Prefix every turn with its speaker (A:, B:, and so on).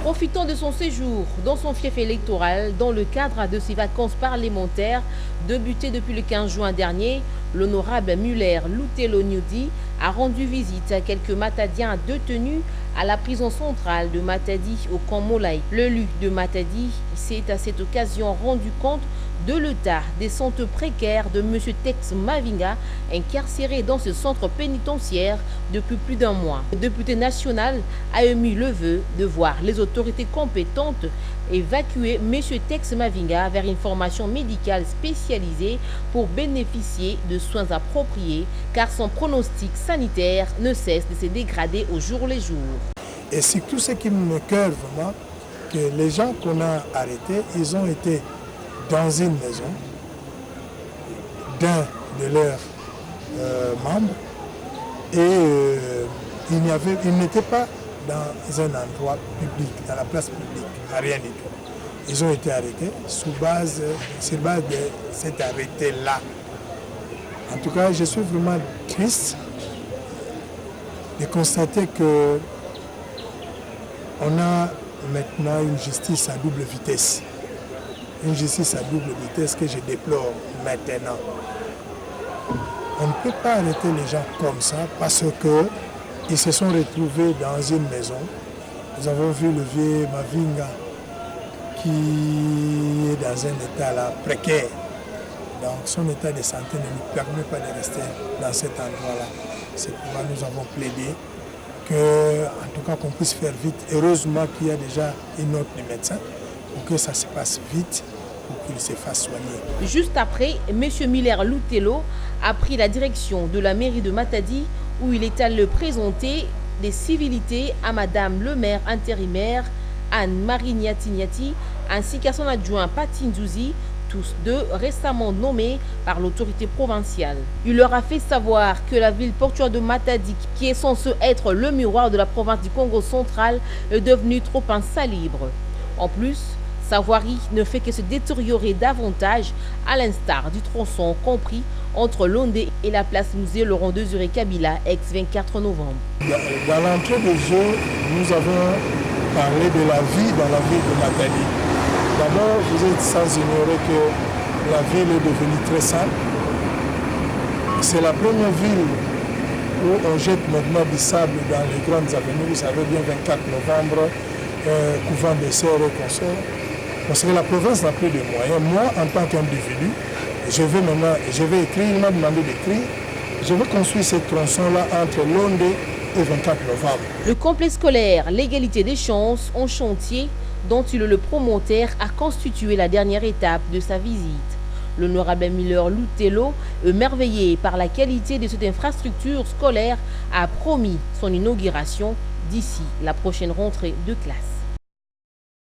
A: Profitant de son séjour dans son fief électoral dans le cadre de ses vacances parlementaires débutées depuis le 15 juin dernier, l'honorable Muller Lutelo Nyudi a rendu visite à quelques Matadiens détenus à la prison centrale de Matadi au camp Molaï. L'élu de Matadi s'est à cette occasion rendu compte de l'état des santé précaires de M. Tex Mavinga, incarcéré dans ce centre pénitentiaire depuis plus d'un mois. Le député national a émis le vœu de voir les autorités compétentes évacuer M. Tex Mavinga vers une formation médicale spécialisée pour bénéficier de soins appropriés, car son pronostic sanitaire ne cesse de se dégrader au jour le jour.
B: Et surtout ce qui me cœur vraiment, que les gens qu'on a arrêtés, ils ont été dans une maison d'un de leurs membres et ils n'étaient pas dans un endroit public, dans la place publique, rien du tout. Ils ont été arrêtés sur base de cet arrêté-là. En tout cas, je suis vraiment triste de constater que on a maintenant une justice à double vitesse. Une justice à double vitesse que je déplore maintenant. On ne peut pas arrêter les gens comme ça parce qu'ils se sont retrouvés dans une maison. Nous avons vu le vieux Mavinga qui est dans un état là, précaire. Donc son état de santé ne lui permet pas de rester dans cet endroit-là. C'est pourquoi nous avons plaidé en tout cas qu'on puisse faire vite. Heureusement qu'il y a déjà une note du médecin pour que ça se passe vite, pour qu'il se fasse soigner.
A: Juste après, M. Muller Lutelo a pris la direction de la mairie de Matadi où il est allé présenter des civilités à Madame le maire intérimaire Anne-Marie Nyati ainsi qu'à son adjoint Pati Nzouzi, tous deux récemment nommés par l'autorité provinciale. Il leur a fait savoir que la ville portuaire de Matadi, qui est censée être le miroir de la province du Congo central, est devenue trop insalubre. En plus, sa voirie ne fait que se détériorer davantage, à l'instar du tronçon compris entre Londé et la place musée Laurent Désiré Kabila, ex-24 novembre.
B: Dans l'entrée de jeu, nous avons parlé de la vie dans la ville de Matadi. D'abord, vous êtes sans ignorer que la ville est devenue très sale. C'est la première ville où on jette maintenant du sable dans les grandes avenues. Vous savez bien, 24 novembre, couvent des sœurs et consorts. Parce que la province n'a plus de moyens. Moi, en tant qu'individu, je vais écrire, il m'a demandé d'écrire. Je veux construire ce tronçon-là entre Londé et 24 novembre.
A: Le complexe scolaire L'égalité des chances en chantier, dont il est le promoteur, a constitué la dernière étape de sa visite. L'honorable Muller Lutelo, émerveillé par la qualité de cette infrastructure scolaire, a promis son inauguration d'ici la prochaine rentrée de classe.